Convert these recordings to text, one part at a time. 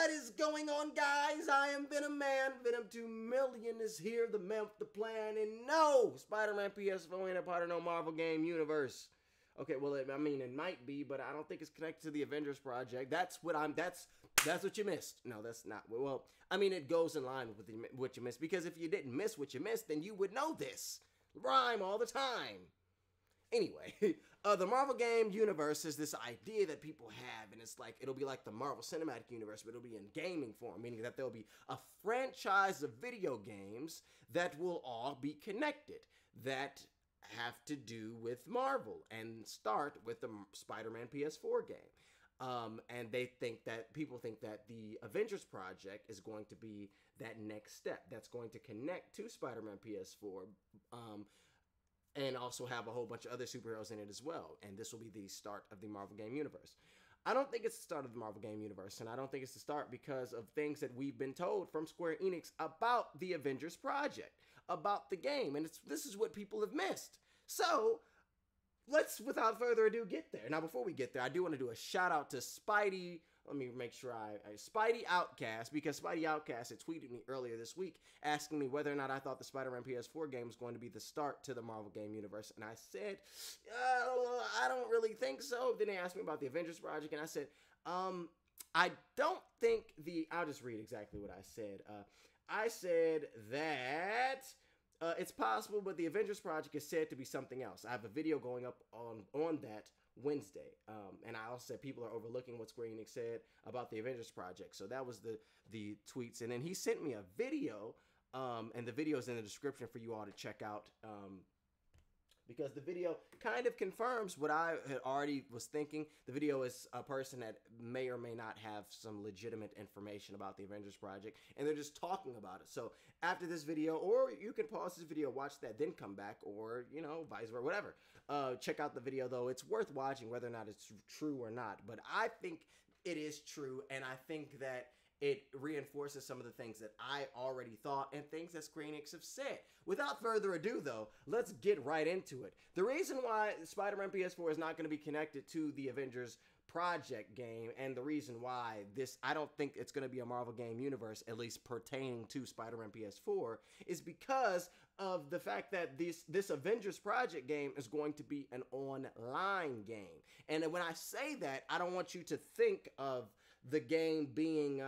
What is going on, guys? I am Venom Man. Venom 2 Million is here, the man with the plan. And no, Spider-Man PS4 ain't a part of no Marvel game universe. Okay, well, I mean, it might be, but I don't think it's connected to the Avengers project. That's what you missed. No, that's not. Well, I mean, it goes in line with what you missed, because if you didn't miss what you missed, then you would know this. Rhyme all the time. Anyway, the Marvel game universe is this idea that people have, and it's like, it'll be like the Marvel Cinematic Universe, but it'll be in gaming form, meaning that there'll be a franchise of video games that will all be connected, that have to do with Marvel, and start with the Spider-Man PS4 game. And people think that the Avengers project is going to be that next step that's going to connect to Spider-Man PS4, and also have a whole bunch of other superheroes in it as well. And this will be the start of the Marvel game universe. I don't think it's the start of the Marvel game universe, and I don't think it's the start because of things that we've been told from Square Enix about the Avengers project, about the game, and this is what people have missed. So let's, without further ado, get there. Now, before we get there, I do want to do a shout out to Spidey. Let me make sure Spidey Outcast, because Spidey Outcast had tweeted me earlier this week asking me whether or not I thought the Spider-Man PS4 game was going to be the start to the Marvel game universe. And I said, I don't really think so. Then they asked me about the Avengers project, and I said, I don't think I'll just read exactly what I said. I said that it's possible, but the Avengers project is said to be something else. I have a video going up on that Wednesday, and I also said people are overlooking what Square Enix said about the Avengers project. So that was the tweets, and then he sent me a video, and the video is in the description for you all to check out, because the video kind of confirms what I had already was thinking. The video is a person that may or may not have some legitimate information about the Avengers project, and they're just talking about it. So after this video, or you can pause this video, watch that, then come back, or, you know, vice versa, whatever. Check out the video, though. It's worth watching, whether or not it's true or not. But I think it is true, and I think that it reinforces some of the things that I already thought and things that Square Enix have said. Without further ado, though, let's get right into it. The reason why Spider-Man PS4 is not going to be connected to the Avengers project game, and the reason why I don't think it's going to be a Marvel game universe, at least pertaining to Spider-Man PS4, is because of the fact that this Avengers project game is going to be an online game. And when I say that, I don't want you to think of the game being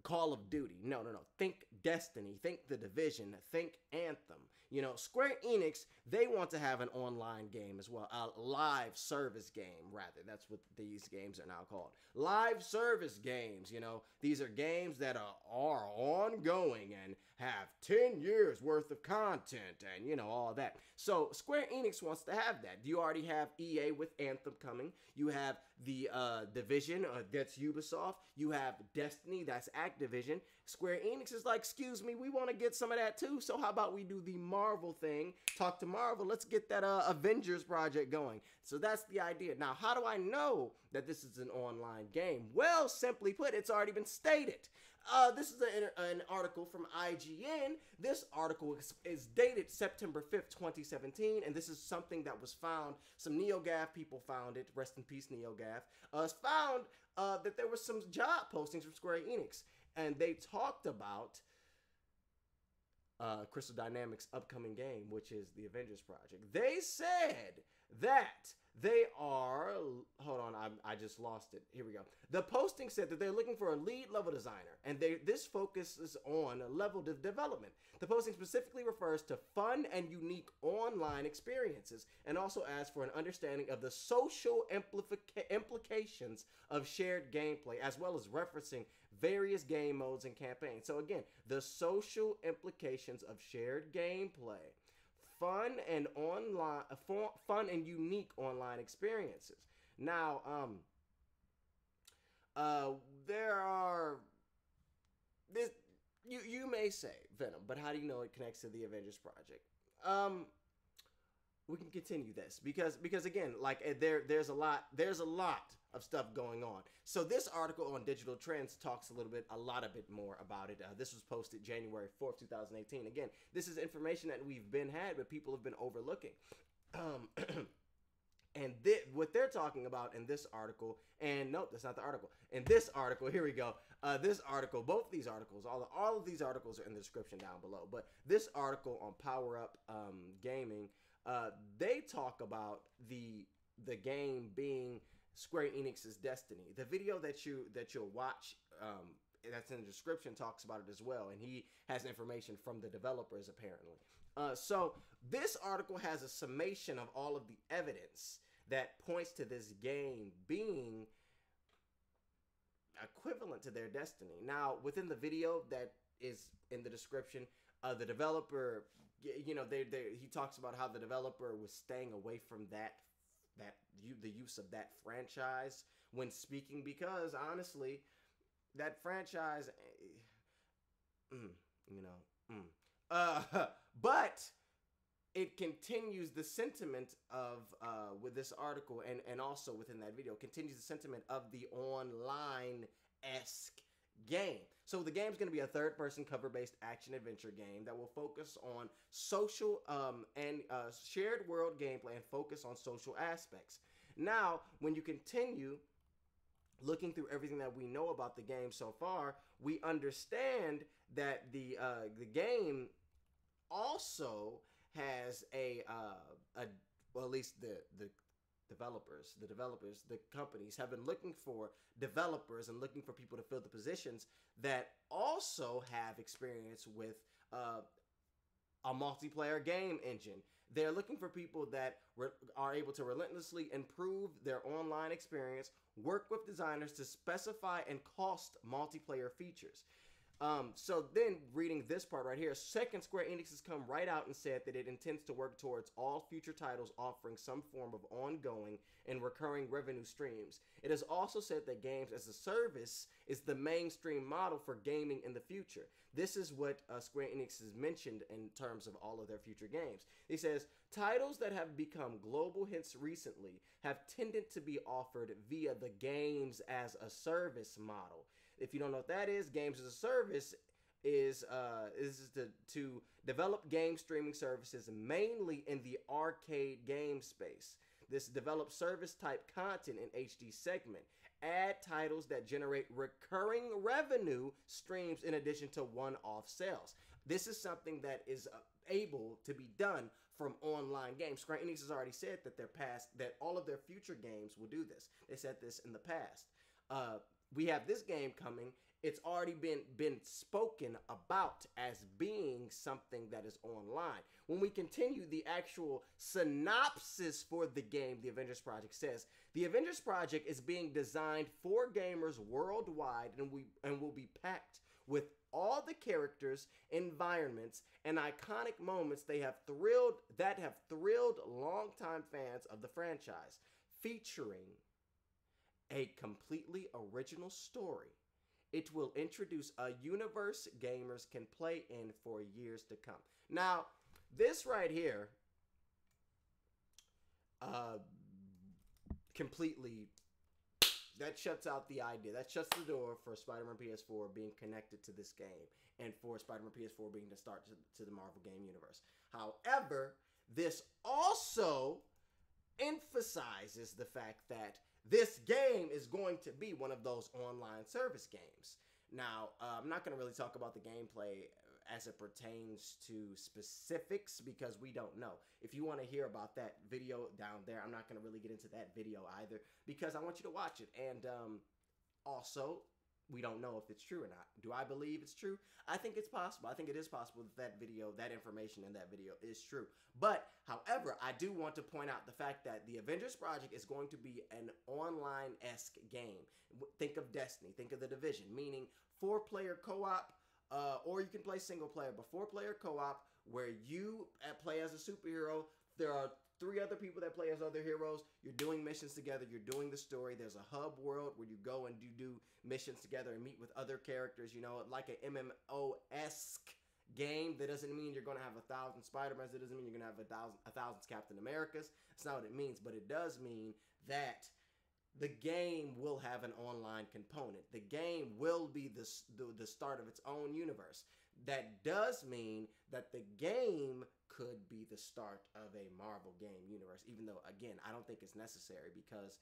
Call of Duty. No. Think Destiny. Think The Division. Think Anthem. You know, Square Enix, they want to have an online game as well. A live service game, rather. That's what these games are now called. Live service games, you know. These are games that are ongoing and have 10 years worth of content and, you know, all that. So Square Enix wants to have that. You already have EA with Anthem coming. You have the Division, that's Ubisoft. You have Destiny, that's Activision. Square Enix is like, excuse me, we want to get some of that too. So how about we do the Marvel thing? Talk to Marvel. Let's get that Avengers project going. So that's the idea. Now, how do I know that this is an online game? Well, simply put, it's already been stated. This is an article from IGN. This article is dated September 5th, 2017, and this is something that was found. Some NeoGAF people found it. Rest in peace, NeoGAF. Found that there was some job postings from Square Enix, and they talked about Crystal Dynamics' upcoming game, which is the Avengers project. They said that they are, hold on, I just lost it. Here we go. The posting said that they're looking for a lead level designer, and this focuses on level development. The posting specifically refers to fun and unique online experiences, and also asks for an understanding of the social implications of shared gameplay, as well as referencing various game modes and campaigns. So again, the social implications of shared gameplay. Fun and unique online experiences. Now, there are this. You may say, Venom, but how do you know it connects to the Avengers project? We can continue this because again, like there's a lot of stuff going on. So this article on Digital Trends talks a lot more about it. This was posted January 4th, 2018. Again, this is information that we've had, but people have been overlooking. And what they're talking about in this article, and nope, that's not the article. In this article, here we go. This article, both these articles, all of these articles are in the description down below. But this article on Power Up Gaming, they talk about the game being Square Enix's Destiny. The video that you'll watch, that's in the description, talks about it as well, and he has information from the developers apparently. So this article has a summation of all of the evidence that points to this game being equivalent to their Destiny. Now, within the video that is in the description, the developer, he talks about how the developer was staying away from the use of that franchise when speaking, because honestly, that franchise, but it continues the sentiment of, with this article and also within that video, continues the sentiment of the online-esque game. So the game's going to be a third-person cover-based action-adventure game that will focus on social and shared world gameplay and focus on social aspects. Now, when you continue looking through everything that we know about the game so far, we understand that the game also has well, at least the companies have been looking for developers and looking for people to fill the positions that also have experience with a multiplayer game engine. They're looking for people that are able to relentlessly improve their online experience, work with designers to specify and cost multiplayer features. So then reading this part right here, second, Square Enix has come right out and said that it intends to work towards all future titles offering some form of ongoing and recurring revenue streams. It has also said that games as a service is the mainstream model for gaming in the future. This is what Square Enix has mentioned in terms of all of their future games. He says, titles that have become global hits recently have tended to be offered via the games as a service model. If you don't know what that is, games as a service is to develop game streaming services mainly in the arcade game space. This develops service type content in HD segment. Add titles that generate recurring revenue streams in addition to one-off sales. This is something that is able to be done from online games. Square Enix has already said that that all of their future games will do this. They said this in the past. We have this game coming. It's already been spoken about as being something that is online. When we continue, the actual synopsis for the game, the Avengers Project, says, the Avengers Project is being designed for gamers worldwide and will be packed with all the characters, environments, and iconic moments that have thrilled longtime fans of the franchise, featuring a completely original story. It will introduce a universe gamers can play in for years to come. Now, this right here, completely, that shuts out the idea. That shuts the door for Spider-Man PS4 being connected to this game and for Spider-Man PS4 being the start to the Marvel game universe. However, this also emphasizes the fact that this game is going to be one of those online service games. Now, I'm not going to really talk about the gameplay as it pertains to specifics because we don't know. If you want to hear about that video down there, I'm not going to really get into that video either because I want you to watch it. And also, we don't know if it's true or not. Do I believe it's true? I think it's possible. I think it is possible that that information in that video is true. But, however, I do want to point out the fact that the Avengers Project is going to be an online-esque game. Think of Destiny. Think of The Division, meaning 4-player co-op, or you can play single player, but 4-player co-op where you play as a superhero. There are 3 other people that play as other heroes. You're doing missions together. You're doing the story. There's a hub world where you go and you do missions together and meet with other characters, you know, like an MMO-esque game. That doesn't mean you're going to have 1,000 Spider-Mans. It doesn't mean you're going to have 1,000 Captain Americas. That's not what it means, but it does mean that the game will have an online component. The game will be the start of its own universe. that does mean that the game could be the start of a Marvel game universe, even though, again, I don't think it's necessary, because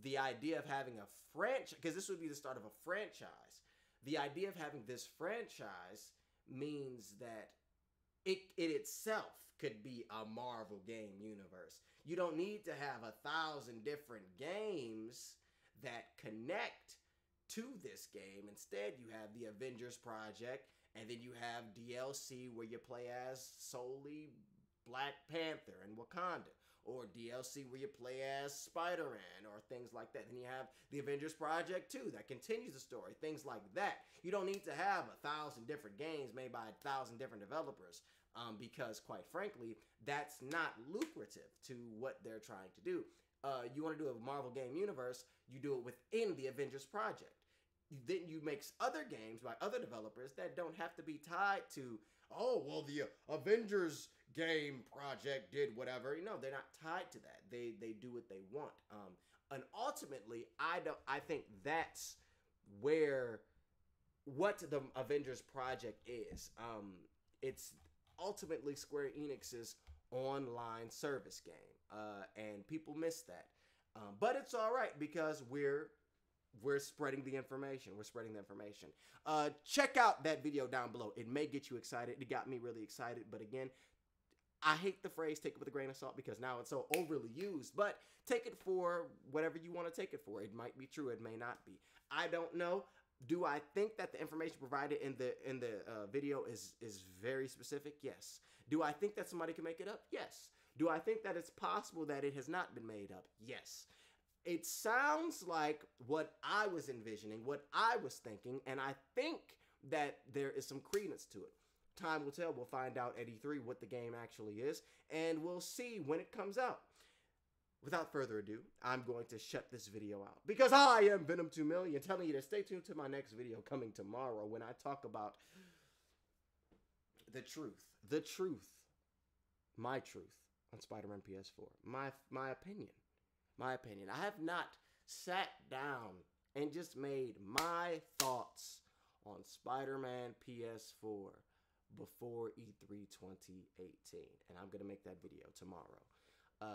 the idea of having a franchise, because this would be the start of a franchise, the idea of having this franchise means that it itself could be a Marvel game universe. You don't need to have 1,000 different games that connect to this game. Instead, you have the Avengers project, and then you have DLC where you play as solely Black Panther and Wakanda, or DLC where you play as Spider-Man, or things like that. Then you have the Avengers project 2 that continues the story, things like that. You don't need to have 1,000 different games made by 1,000 different developers, because, quite frankly, that's not lucrative to what they're trying to do. You want to do a Marvel game universe, you do it within the Avengers project. Then you make other games by other developers that don't have to be tied to, oh, well, the Avengers game project did whatever. No, they're not tied to that. They do what they want. And ultimately, I think that's what the Avengers project is. It's ultimately Square Enix's online service game, and people miss that. But it's all right, because we're spreading the information. We're spreading the information. Check out that video down below. It may get you excited. It got me really excited. But again, I hate the phrase take it with a grain of salt, because now it's so overly used. But take it for whatever you want to take it for. It might be true. It may not be. I don't know. Do I think that the information provided in the video is very specific? Yes. Do I think that somebody can make it up? Yes. Do I think that it's possible that it has not been made up? Yes. It sounds like what I was envisioning, what I was thinking, and I think that there is some credence to it. Time will tell. We'll find out at E3 what the game actually is, and we'll see when it comes out. Without further ado, I'm going to shut this video out, because I am Venom 2 Million, telling you to stay tuned to my next video coming tomorrow, when I talk about the truth, my truth on Spider-Man PS4, my opinion. I have not sat down and just made my thoughts on Spider-Man PS4 before E3 2018, and I'm going to make that video tomorrow.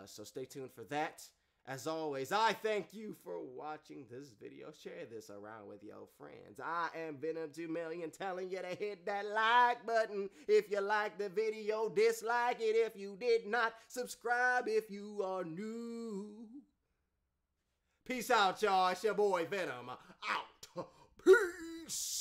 So stay tuned for that. As always, I thank you for watching this video. Share this around with your friends. I am Venom 2 Million, telling you to hit that like button if you like the video. Dislike it if you did not. Subscribe if you are new. Peace out, y'all. It's your boy Venom. Out. Peace.